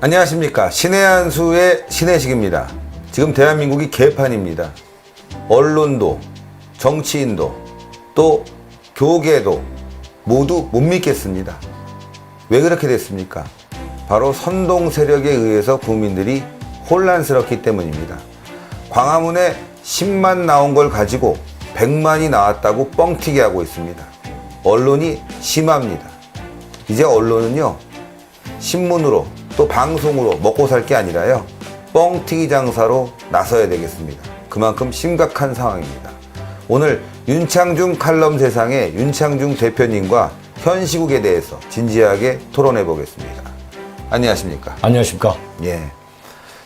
안녕하십니까. 신의 한 수의 신혜식입니다. 지금 대한민국이 개판입니다. 언론도, 정치인도, 또 교계도 모두 못 믿겠습니다. 왜 그렇게 됐습니까? 바로 선동 세력에 의해서 국민들이 혼란스럽기 때문입니다. 광화문에 10만 나온 걸 가지고 100만이 나왔다고 뻥튀기 하고 있습니다. 언론이 심합니다. 이제 언론은요, 신문으로 또 방송으로 먹고 살 게 아니라요, 뻥튀기 장사로 나서야 되겠습니다. 그만큼 심각한 상황입니다. 오늘 윤창중 칼럼 세상의 윤창중 대표님과 현 시국에 대해서 진지하게 토론해 보겠습니다. 안녕하십니까? 안녕하십니까? 예.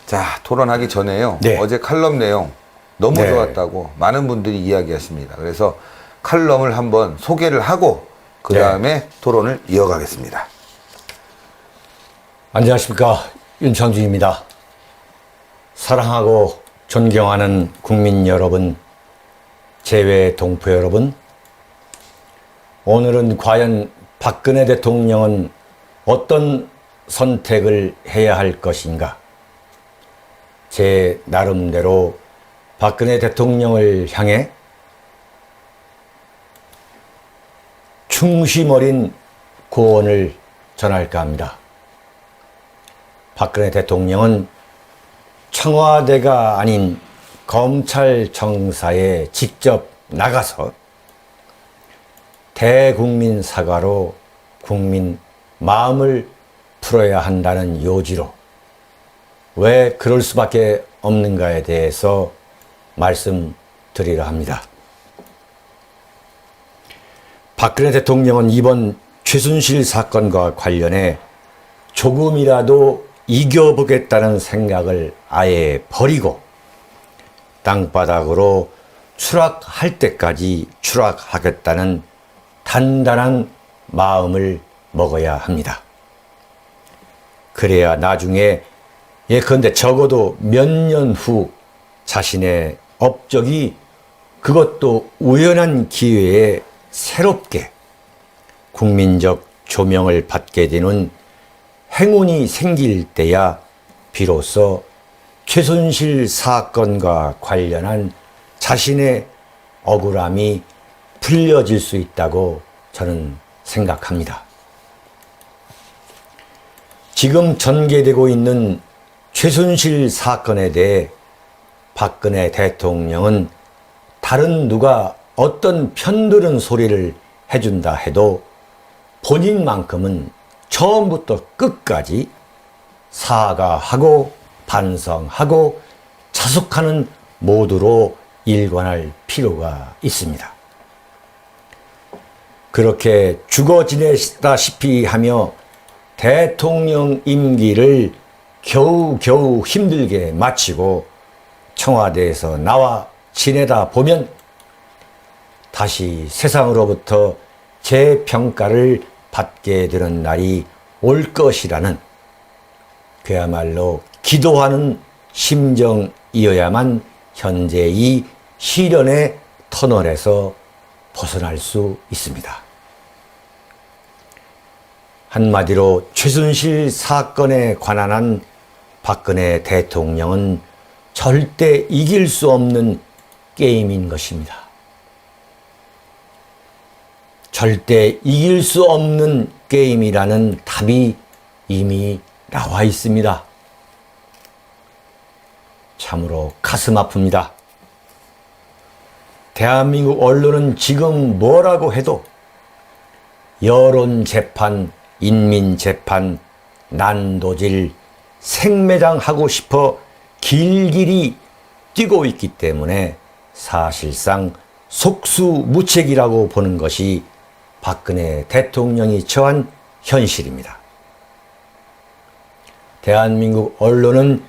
자, 토론하기 전에요. 네. 어제 칼럼 내용 너무 네. 좋았다고 많은 분들이 이야기하십니다. 그래서 칼럼을 한번 소개를 하고 그 다음에 토론을 이어가겠습니다. 안녕하십니까? 윤창중입니다. 사랑하고 존경하는 국민 여러분, 재외 동포 여러분, 오늘은 과연 박근혜 대통령은 어떤 선택을 해야 할 것인가? 제 나름대로 박근혜 대통령을 향해 충심 어린 고언을 전할까 합니다. 박근혜 대통령은 청와대가 아닌 검찰청사에 직접 나가서 대국민 사과로 국민 마음을 풀어야 한다는 요지로 왜 그럴 수밖에 없는가에 대해서 말씀드리려 합니다. 박근혜 대통령은 이번 최순실 사건과 관련해 조금이라도 이겨보겠다는 생각을 아예 버리고 땅바닥으로 추락할 때까지 추락하겠다는 단단한 마음을 먹어야 합니다. 그래야 나중에 예컨대 적어도 몇 년 후 자신의 업적이 그것도 우연한 기회에 새롭게 국민적 조명을 받게 되는 행운이 생길 때야 비로소 최순실 사건과 관련한 자신의 억울함이 풀려질 수 있다고 저는 생각합니다. 지금 전개되고 있는 최순실 사건에 대해 박근혜 대통령은 다른 누가 어떤 편드는 소리를 해준다 해도 본인만큼은 처음부터 끝까지 사과하고 반성하고 자숙하는 모드로 일관할 필요가 있습니다. 그렇게 죽어 지내다시피 하며 대통령 임기를 겨우겨우 힘들게 마치고 청와대에서 나와 지내다 보면 다시 세상으로부터 재평가를 받게 되는 날이 올 것이라는 그야말로 기도하는 심정이어야만 현재 이 시련의 터널에서 벗어날 수 있습니다. 한마디로 최순실 사건에 관한 한 박근혜 대통령은 절대 이길 수 없는 게임인 것입니다. 절대 이길 수 없는 게임이라는 답이 이미 나와 있습니다. 참으로 가슴 아픕니다. 대한민국 언론은 지금 뭐라고 해도 여론재판, 인민재판, 난도질, 생매장하고 싶어 길길이 뛰고 있기 때문에 사실상 속수무책이라고 보는 것이 박근혜 대통령이 처한 현실입니다. 대한민국 언론은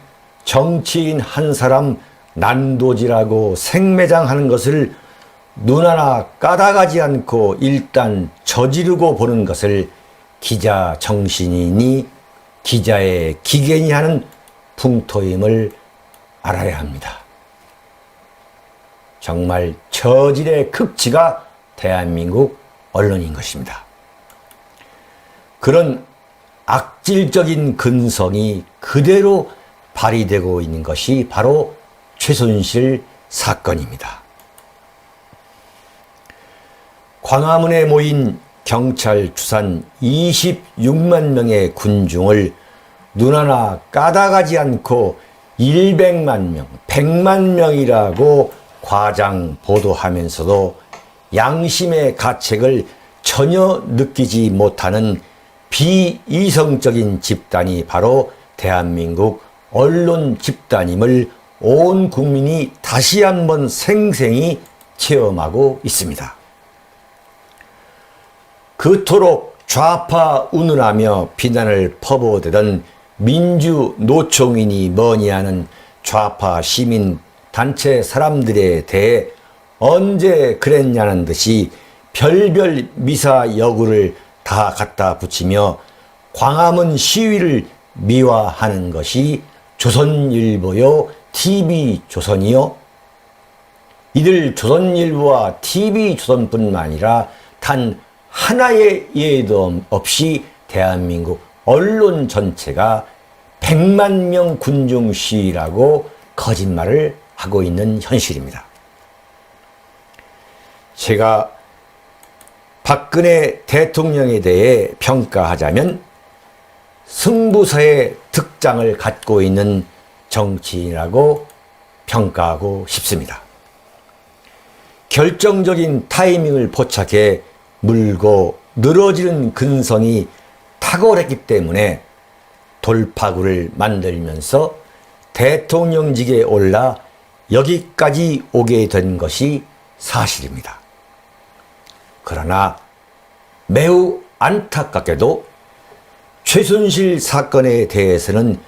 정치인 한 사람 난도질하고 생매장하는 것을 눈 하나 까다가지 않고 일단 저지르고 보는 것을 기자 정신이니 기자의 기견이 하는 풍토임을 알아야 합니다. 정말 저질의 극치가 대한민국 언론인 것입니다. 그런 악질적인 근성이 그대로 발휘되고 있는 것이 바로 최순실 사건입니다. 광화문에 모인 경찰 추산 26만 명의 군중을 눈 하나 까다가지 않고 100만 명, 100만 명이라고 과장 보도하면서도 양심의 가책을 전혀 느끼지 못하는 비이성적인 집단이 바로 대한민국 언론 집단임을 온 국민이 다시 한번 생생히 체험하고 있습니다. 그토록 좌파 운운하며 비난을 퍼부어대던 민주노총인이 뭐니하는 좌파 시민 단체 사람들에 대해 언제 그랬냐는 듯이 별별 미사 여구를 다 갖다 붙이며 광화문 시위를 미화하는 것이 조선일보요, TV조선이요. 이들 조선일보와 TV조선뿐만 아니라 단 하나의 예도 없이 대한민국 언론 전체가 100만 명 군중 시위라고 거짓말을 하고 있는 현실입니다. 제가 박근혜 대통령에 대해 평가하자면 승부사의 특장을 갖고 있는 정치인이라고 평가하고 싶습니다. 결정적인 타이밍을 포착해 물고 늘어지는 근성이 탁월했기 때문에 돌파구를 만들면서 대통령직에 올라 여기까지 오게 된 것이 사실입니다. 그러나 매우 안타깝게도 최순실 사건에 대해서는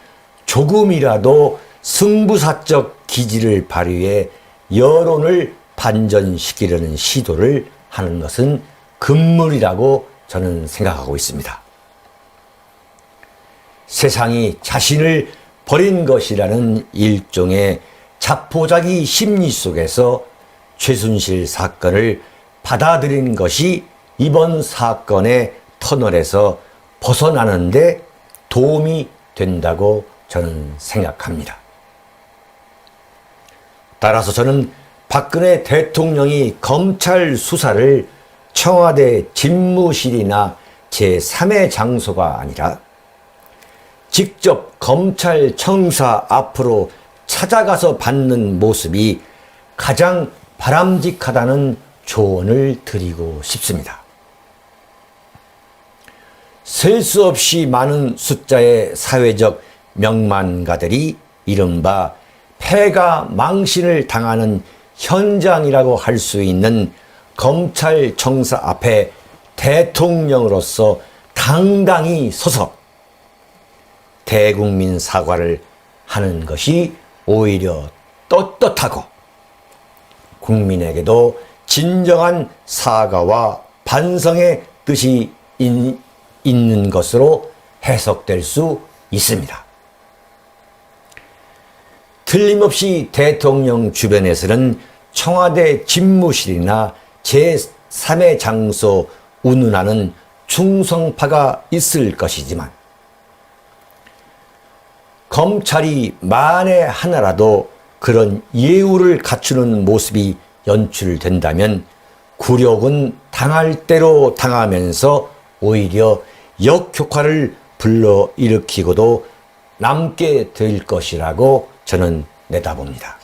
조금이라도 승부사적 기질을 발휘해 여론을 반전시키려는 시도를 하는 것은 금물이라고 저는 생각하고 있습니다. 세상이 자신을 버린 것이라는 일종의 자포자기 심리 속에서 최순실 사건을 받아들이는 것이 이번 사건의 터널에서 벗어나는데 도움이 된다고 저는 생각합니다. 따라서 저는 박근혜 대통령이 검찰 수사를 청와대 집무실이나 제3의 장소가 아니라 직접 검찰청사 앞으로 찾아가서 받는 모습이 가장 바람직하다는 조언을 드리고 싶습니다. 셀 수 없이 많은 숫자의 사회적 명망가들이 이른바 폐가 망신을 당하는 현장이라고 할 수 있는 검찰청사 앞에 대통령으로서 당당히 서서 대국민 사과를 하는 것이 오히려 떳떳하고 국민에게도 진정한 사과와 반성의 뜻이 있는 것으로 해석될 수 있습니다. 틀림없이 대통령 주변에서는 청와대 집무실이나 제3의 장소 운운하는 충성파가 있을 것이지만 검찰이 만에 하나라도 그런 예우를 갖추는 모습이 연출된다면 굴욕은 당할 대로 당하면서 오히려 역효과를 불러일으키고도 남게 될 것이라고 저는 내다봅니다.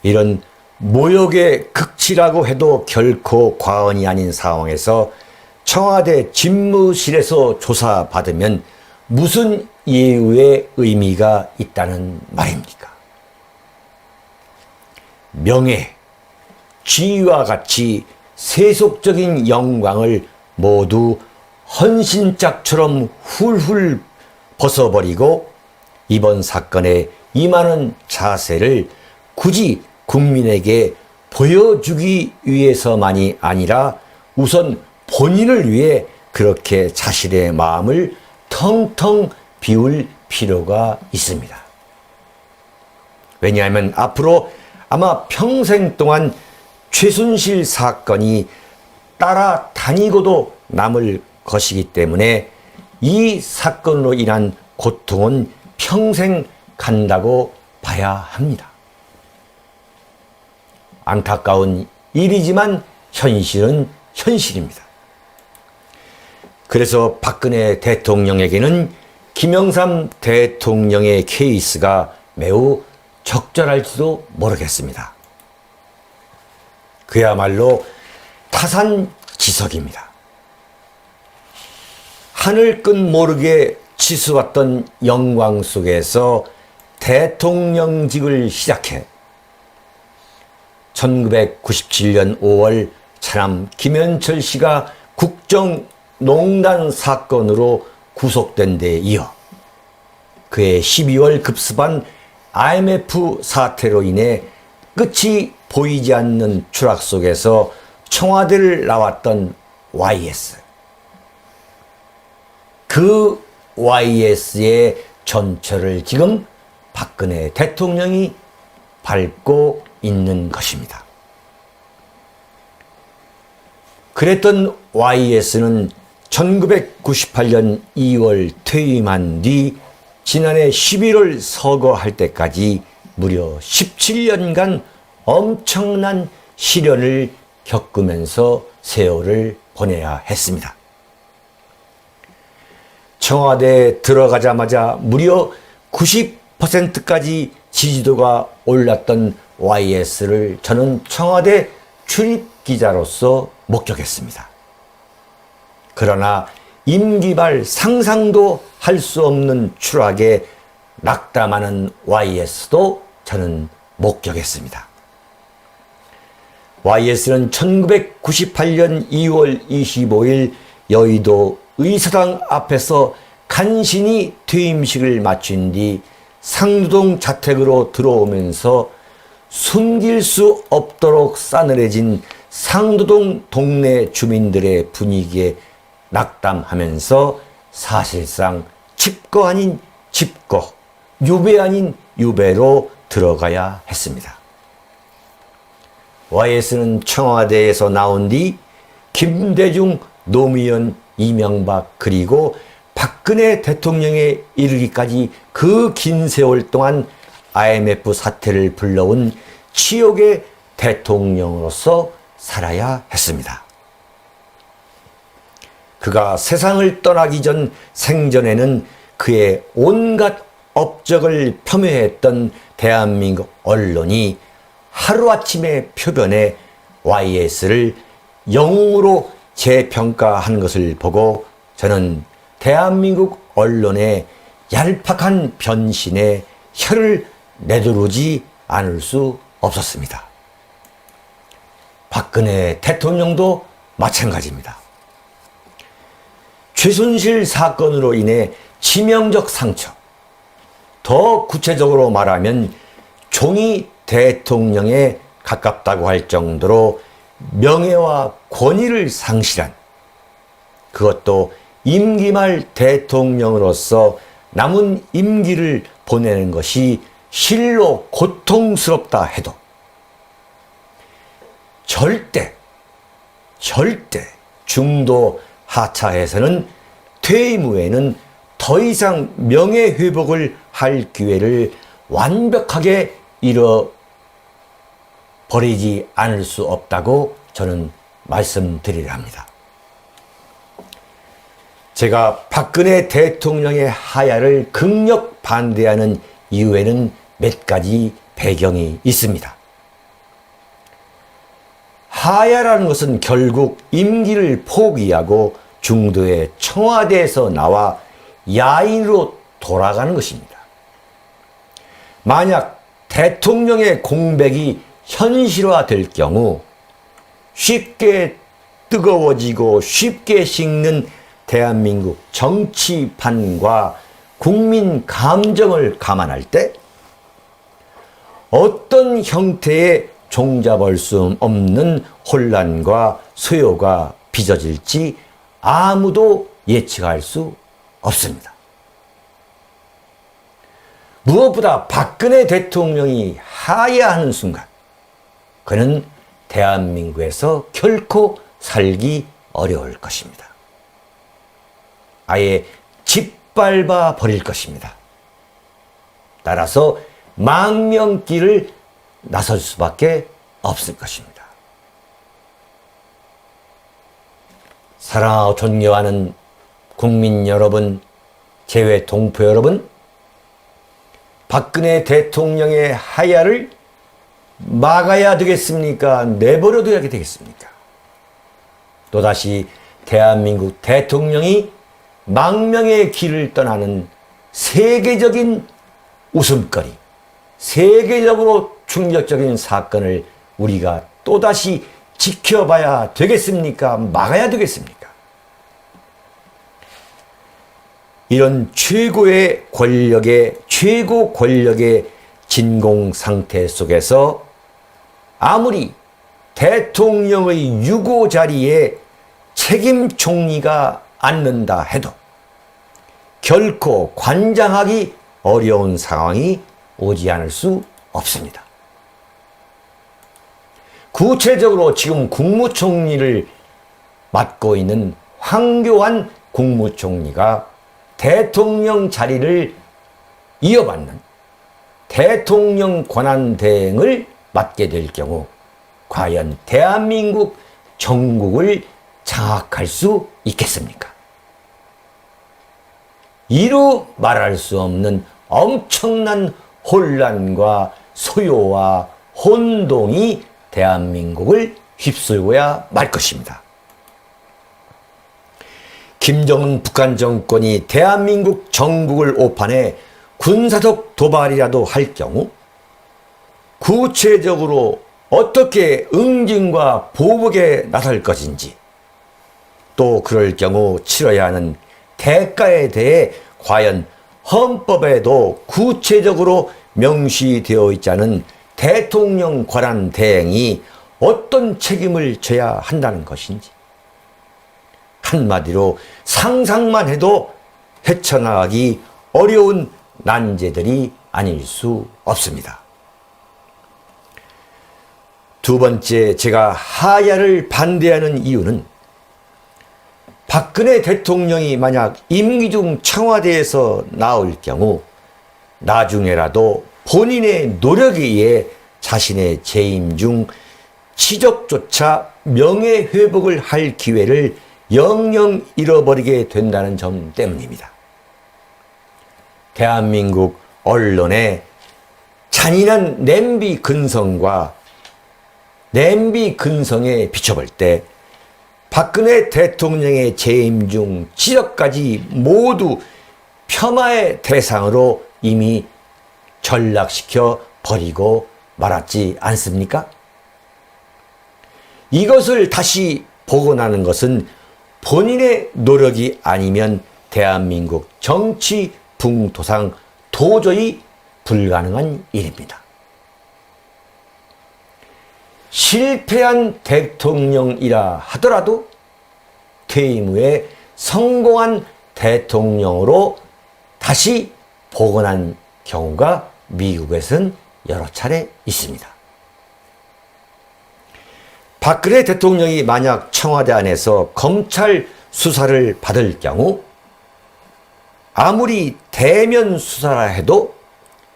이런 모욕의 극치라고 해도 결코 과언이 아닌 상황에서 청와대 집무실에서 조사받으면 무슨 예우의 의미가 있다는 말입니까? 명예, 지위와 같이 세속적인 영광을 모두 헌신짝처럼 훌훌 벗어버리고 이번 사건에 임하는 자세를 굳이 국민에게 보여주기 위해서만이 아니라 우선 본인을 위해 그렇게 자신의 마음을 텅텅 비울 필요가 있습니다. 왜냐하면 앞으로 아마 평생 동안 최순실 사건이 따라다니고도 남을 것이기 때문에 이 사건으로 인한 고통은 평생 간다고 봐야 합니다. 안타까운 일이지만 현실은 현실입니다. 그래서 박근혜 대통령에게는 김영삼 대통령의 케이스가 매우 적절할지도 모르겠습니다. 그야말로 타산지석입니다. 하늘 끝 모르게 치솟았던 영광 속에서 대통령직을 시작해 1997년 5월 차남 김현철 씨가 국정농단 사건으로 구속된 데 이어 그해 12월 급습한 IMF 사태로 인해 끝이 보이지 않는 추락 속에서 청와대를 나왔던 YS. 그 YS의 전철을 지금 박근혜 대통령이 밟고 있는 것입니다. 그랬던 YS는 1998년 2월 퇴임한 뒤 지난해 11월 서거할 때까지 무려 17년간 엄청난 시련을 겪으면서 세월을 보내야 했습니다. 청와대에 들어가자마자 무려 90%까지 지지도가 올랐던 YS를 저는 청와대 출입기자로서 목격했습니다. 그러나 임기 말 상상도 할 수 없는 추락에 낙담하는 YS도 저는 목격했습니다. YS는 1998년 2월 25일 여의도 의사당 앞에서 간신히 퇴임식을 마친 뒤 상루동 자택으로 들어오면서 숨길 수 없도록 싸늘해진 상루동 동네 주민들의 분위기에 낙담하면서 사실상 칩거 아닌 칩거, 유배 아닌 유배로 들어가야 했습니다. YS는 청와대에서 나온 뒤 김대중, 노무현, 이명박 그리고 박근혜 대통령에 이르기까지 그 긴 세월 동안 IMF 사태를 불러온 치욕의 대통령으로서 살아야 했습니다. 그가 세상을 떠나기 전 생전에는 그의 온갖 업적을 폄훼했던 대한민국 언론이 하루아침에 표변해 YS를 영웅으로 재평가한 것을 보고 저는 대한민국 언론의 얄팍한 변신에 혀를 내두르지 않을 수 없었습니다. 박근혜 대통령도 마찬가지입니다. 최순실 사건으로 인해 치명적 상처, 더 구체적으로 말하면 종이 대통령에 가깝다고 할 정도로 명예와 권위를 상실한, 그것도 임기 말 대통령으로서 남은 임기를 보내는 것이 실로 고통스럽다 해도 절대 중도 하차해서는 퇴임 후에는 더 이상 명예회복을 할 기회를 완벽하게 잃어버리지 않을 수 없다고 저는 말씀드리려 합니다. 제가 박근혜 대통령의 하야를 극력 반대하는 이유에는 몇 가지 배경이 있습니다. 하야라는 것은 결국 임기를 포기하고 중도의 청와대에서 나와 야인으로 돌아가는 것입니다. 만약 대통령의 공백이 현실화될 경우 쉽게 뜨거워지고 쉽게 식는 대한민국 정치판과 국민 감정을 감안할 때 어떤 형태의 종잡을 수 없는 혼란과 소요가 빚어질지 아무도 예측할 수 없습니다. 무엇보다 박근혜 대통령이 하야하는 순간 그는 대한민국에서 결코 살기 어려울 것입니다. 아예 집 짓밟아 버릴 것입니다. 따라서 망명길을 나설 수밖에 없을 것입니다. 사랑하고 존경하는 국민 여러분, 재외 동포 여러분, 박근혜 대통령의 하야를 막아야 되겠습니까? 내버려둬야 되겠습니까? 또다시 대한민국 대통령이 망명의 길을 떠나는 세계적인 웃음거리, 세계적으로 충격적인 사건을 우리가 또다시 지켜봐야 되겠습니까? 막아야 되겠습니까? 이런 최고 권력의 진공 상태 속에서 아무리 대통령의 유고 자리에 책임 총리가 앉는다 해도 결코 관장하기 어려운 상황이 오지 않을 수 없습니다. 구체적으로 지금 국무총리를 맡고 있는 황교안 국무총리가 대통령 자리를 이어받는 대통령 권한대행을 맡게 될 경우 과연 대한민국 정국을 장악할 수 있겠습니까? 이루 말할 수 없는 엄청난 혼란과 소요와 혼동이 대한민국을 휩쓸고야 말 것입니다. 김정은 북한 정권이 대한민국 정국을 오판해 군사적 도발이라도 할 경우 구체적으로 어떻게 응징과 보복에 나설 것인지, 또 그럴 경우 치러야 하는 대가에 대해 과연 헌법에도 구체적으로 명시되어 있지 않은 대통령 권한 대행이 어떤 책임을 져야 한다는 것인지, 한마디로 상상만 해도 헤쳐나가기 어려운 난제들이 아닐 수 없습니다. 두 번째, 제가 하야를 반대하는 이유는 박근혜 대통령이 만약 임기 중 청와대에서 나올 경우 나중에라도 본인의 노력에 의해 자신의 재임 중 치적조차 명예회복을 할 기회를 영영 잃어버리게 된다는 점 때문입니다. 대한민국 언론의 잔인한 냄비 근성과 냄비 근성에 비춰볼 때 박근혜 대통령의 재임 중 치적까지 모두 폄하의 대상으로 이미 전락시켜 버리고 말았지 않습니까? 이것을 다시 복원하는 것은 본인의 노력이 아니면 대한민국 정치 풍토상 도저히 불가능한 일입니다. 실패한 대통령이라 하더라도 퇴임 후에 성공한 대통령으로 다시 복원한 경우가 미국에서는 여러 차례 있습니다. 박근혜 대통령이 만약 청와대 안에서 검찰 수사를 받을 경우 아무리 대면 수사라 해도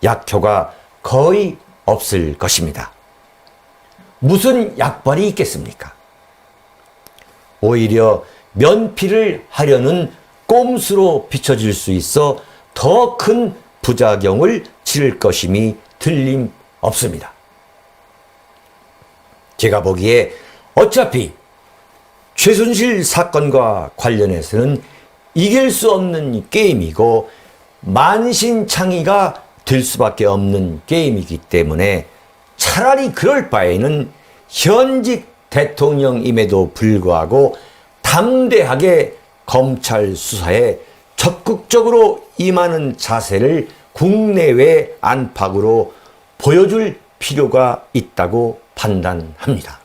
약효가 거의 없을 것입니다. 무슨 약발이 있겠습니까? 오히려 면피를 하려는 꼼수로 비춰질 수 있어 더 큰 부작용을 치를 것임이 틀림없습니다. 제가 보기에 어차피 최순실 사건과 관련해서는 이길 수 없는 게임이고 만신창이가 될 수밖에 없는 게임이기 때문에 차라리 그럴 바에는 현직 대통령임에도 불구하고 담대하게 검찰 수사에 적극적으로 임하는 자세를 국내외 안팎으로 보여줄 필요가 있다고 판단합니다.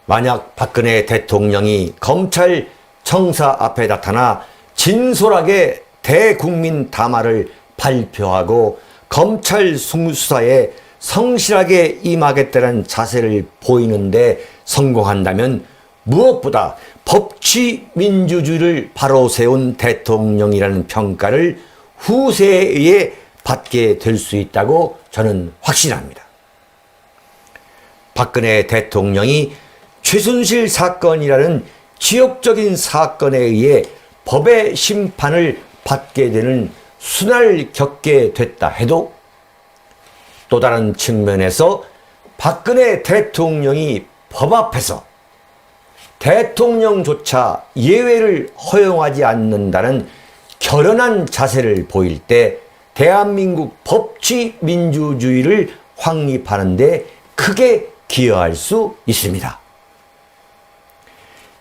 만약 박근혜 대통령이 검찰 청사 앞에 나타나 진솔하게 대국민 담화를 발표하고 검찰 수사에 성실하게 임하겠다는 자세를 보이는데 성공한다면 무엇보다 법치민주주의를 바로 세운 대통령이라는 평가를 후세에 받게 될 수 있다고 저는 확신합니다. 박근혜 대통령이 최순실 사건이라는 지역적인 사건에 의해 법의 심판을 받게 되는 순환을 겪게 됐다 해도 또 다른 측면에서 박근혜 대통령이 법 앞에서 대통령조차 예외를 허용하지 않는다는 결연한 자세를 보일 때 대한민국 법치민주주의를 확립하는 데 크게 기여할 수 있습니다.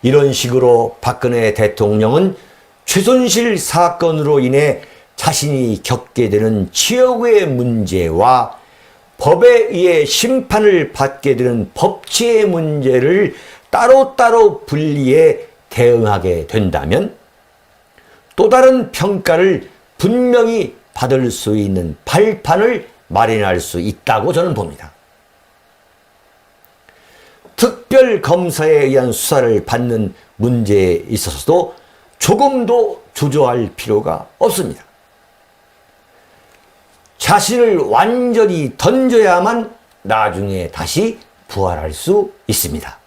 이런 식으로 박근혜 대통령은 최순실 사건으로 인해 자신이 겪게 되는 지역의 문제와 법에 의해 심판을 받게 되는 법치의 문제를 따로따로 분리해 대응하게 된다면 또 다른 평가를 분명히 받을 수 있는 발판을 마련할 수 있다고 저는 봅니다. 특별검사에 의한 수사를 받는 문제에 있어서도 조금도 주저할 필요가 없습니다. 자신을 완전히 던져야만 나중에 다시 부활할 수 있습니다.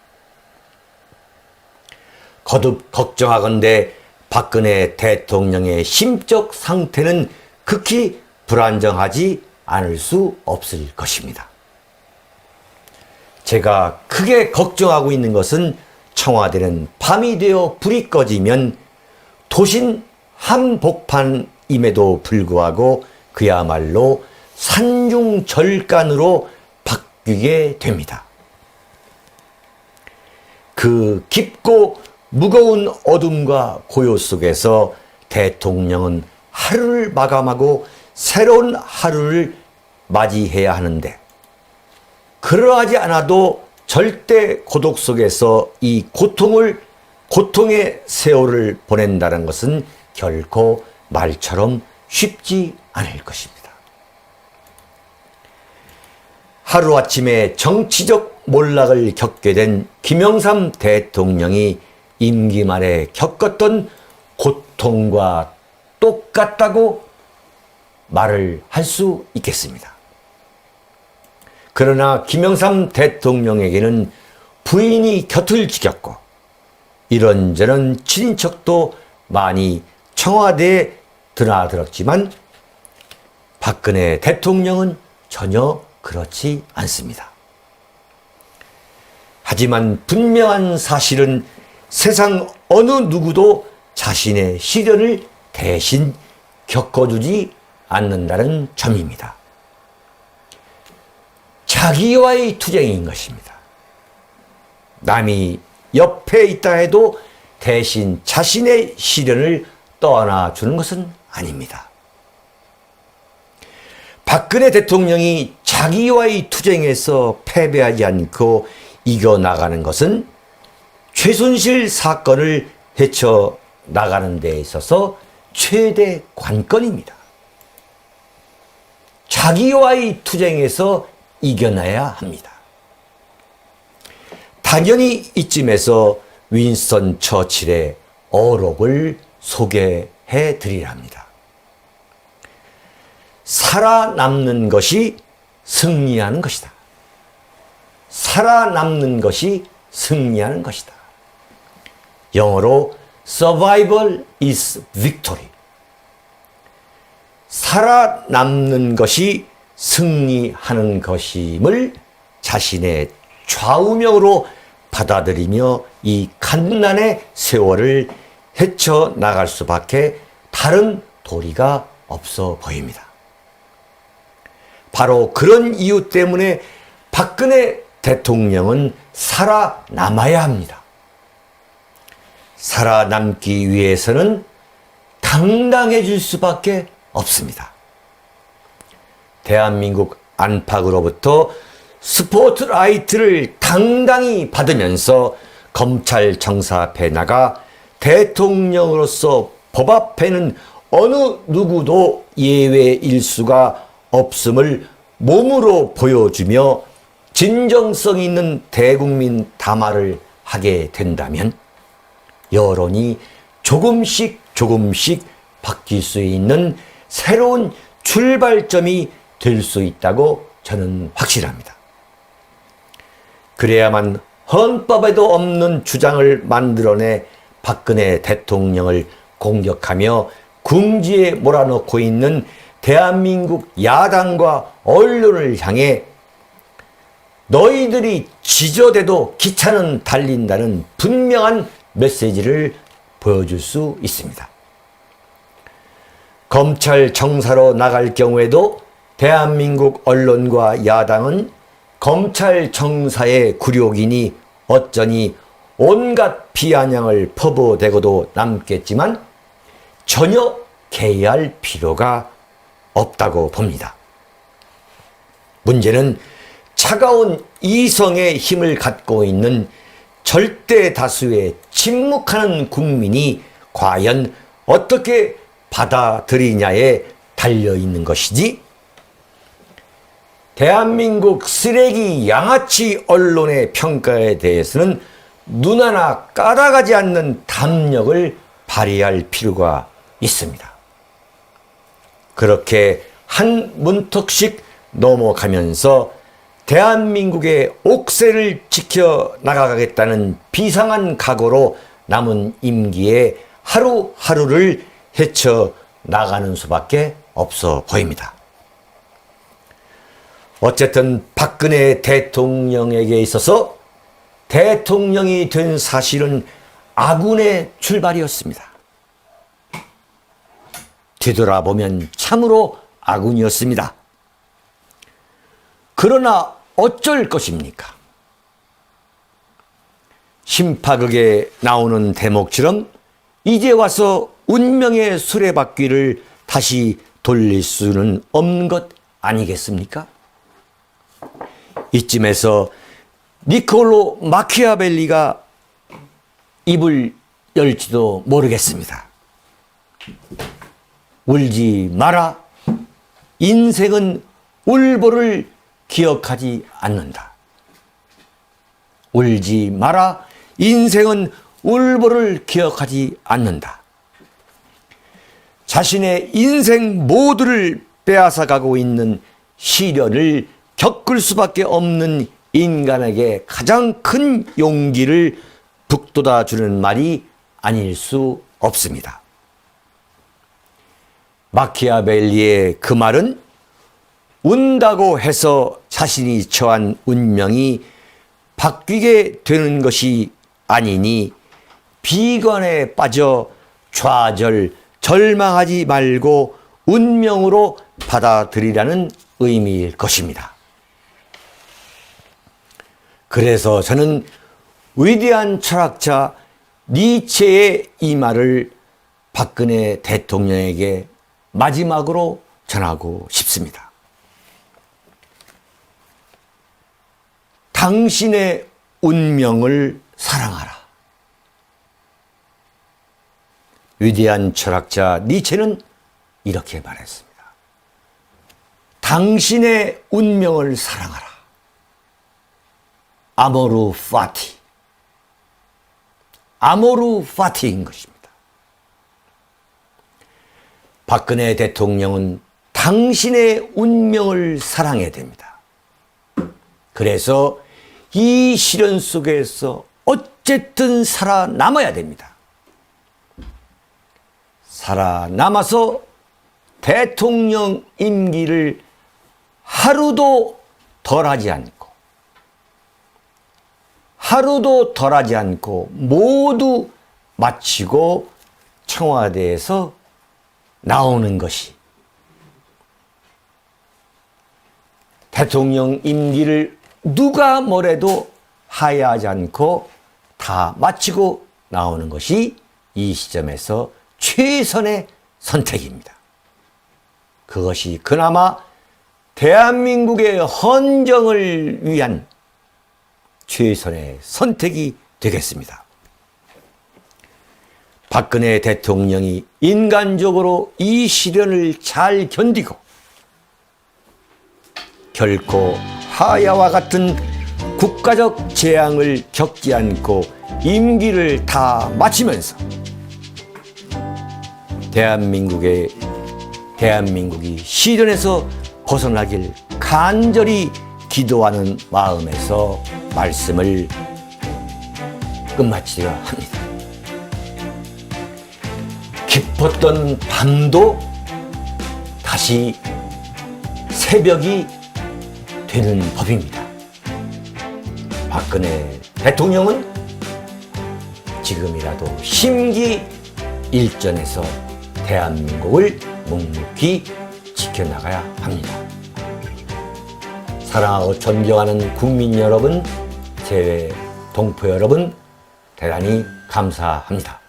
거듭 걱정하건대 박근혜 대통령의 심적 상태는 극히 불안정하지 않을 수 없을 것입니다. 제가 크게 걱정하고 있는 것은 청와대는 밤이 되어 불이 꺼지면 도신 한복판임에도 불구하고 그야말로 산중절간으로 바뀌게 됩니다. 그 깊고 무거운 어둠과 고요 속에서 대통령은 하루를 마감하고 새로운 하루를 맞이해야 하는데 그러하지 않아도 절대 고독 속에서 이 고통의 세월을 보낸다는 것은 결코 말처럼 쉽지 않을 것입니다. 하루아침에 정치적 몰락을 겪게 된 김영삼 대통령이 임기 말에 겪었던 고통과 똑같다고 말을 할 수 있겠습니다. 그러나 김영삼 대통령에게는 부인이 곁을 지켰고 이런저런 친인척도 많이 청와대에 드나들었지만 박근혜 대통령은 전혀 그렇지 않습니다. 하지만 분명한 사실은 세상 어느 누구도 자신의 시련을 대신 겪어주지 않는다는 점입니다. 자기와의 투쟁인 것입니다. 남이 옆에 있다 해도 대신 자신의 시련을 떠안아주는 것은 아닙니다. 박근혜 대통령이 자기와의 투쟁에서 패배하지 않고 이겨나가는 것은 최순실 사건을 헤쳐나가는 데 있어서 최대 관건입니다. 자기와의 투쟁에서 이겨내야 합니다. 당연히 이쯤에서 윈스턴 처칠의 어록을 소개해 드리려 합니다. 살아남는 것이 승리하는 것이다. 살아남는 것이 승리하는 것이다. 영어로 survival is victory. 살아남는 것이 승리하는 것임을 자신의 좌우명으로 받아들이며 이 갓난의 세월을 헤쳐나갈 수밖에 다른 도리가 없어 보입니다. 바로 그런 이유 때문에 박근혜 대통령은 살아남아야 합니다. 살아남기 위해서는 당당해질 수밖에 없습니다. 대한민국 안팎으로부터 스포트라이트를 당당히 받으면서 검찰 정사 앞에 나가 대통령으로서 법 앞에는 어느 누구도 예외일 수가 없음을 몸으로 보여주며 진정성 있는 대국민 담화를 하게 된다면 여론이 조금씩 바뀔 수 있는 새로운 출발점이 될 수 있다고 저는 확신합니다. 그래야만 헌법에도 없는 주장을 만들어내 박근혜 대통령을 공격하며 궁지에 몰아넣고 있는 대한민국 야당과 언론을 향해 너희들이 지저대도 기차는 달린다는 분명한 메시지를 보여줄 수 있습니다. 검찰 청사로 나갈 경우에도 대한민국 언론과 야당은 검찰 청사의 굴욕이니 어쩌니 온갖 비아냥을 퍼부어대고도 남겠지만 전혀 개의할 필요가 없다고 봅니다. 문제는 차가운 이성의 힘을 갖고 있는 절대 다수의 침묵하는 국민이 과연 어떻게 받아들이냐에 달려있는 것이지, 대한민국 쓰레기 양아치 언론의 평가에 대해서는 눈 하나 까다가지 않는 담력을 발휘할 필요가 있습니다. 그렇게 한 문턱씩 넘어가면서 대한민국의 옥새를 지켜나가겠다는 비상한 각오로 남은 임기에 하루하루를 헤쳐나가는 수밖에 없어 보입니다. 어쨌든 박근혜 대통령에게 있어서 대통령이 된 사실은 아군의 출발이었습니다. 뒤돌아보면 참으로 아군이었습니다. 그러나 어쩔 것입니까? 심파극에 나오는 대목처럼 이제 와서 운명의 수레바퀴를 다시 돌릴 수는 없는 것 아니겠습니까? 이쯤에서 니콜로 마키아벨리가 입을 열지도 모르겠습니다. 울지 마라. 인생은 울보를 기억하지 않는다. 울지 마라. 인생은 울보를 기억하지 않는다. 자신의 인생 모두를 빼앗아가고 있는 시련을 겪을 수밖에 없는 인간에게 가장 큰 용기를 북돋아 주는 말이 아닐 수 없습니다. 마키아벨리의 그 말은 운다고 해서 자신이 처한 운명이 바뀌게 되는 것이 아니니 비관에 빠져 좌절, 절망하지 말고 운명으로 받아들이라는 의미일 것입니다. 그래서 저는 위대한 철학자 니체의 이 말을 박근혜 대통령에게 마지막으로 전하고 싶습니다. 당신의 운명을 사랑하라. 위대한 철학자 니체는 이렇게 말했습니다. 당신의 운명을 사랑하라. 아모르 파티. 아모르 파티인 것입니다. 박근혜 대통령은 당신의 운명을 사랑해야 됩니다. 그래서 이 시련 속에서 어쨌든 살아남아야 됩니다. 살아남아서 대통령 임기를 하루도 덜하지 않고 모두 마치고 청와대에서 나오는 것이 대통령 임기를 누가 뭐래도 하야하지 않고 다 마치고 나오는 것이 이 시점에서 최선의 선택입니다. 그것이 그나마 대한민국의 헌정을 위한 최선의 선택이 되겠습니다. 박근혜 대통령이 인간적으로 이 시련을 잘 견디고 결코 하야와 같은 국가적 재앙을 겪지 않고 임기를 다 마치면서 대한민국이 시련에서 벗어나길 간절히 기도하는 마음에서 말씀을 끝마치려 합니다. 깊었던 밤도 다시 새벽이 되는 법입니다. 박근혜 대통령은 지금이라도 심기일전에서 대한민국을 묵묵히 지켜나가야 합니다. 사랑하고 존경하는 국민 여러분, 재외 동포 여러분, 대단히 감사합니다.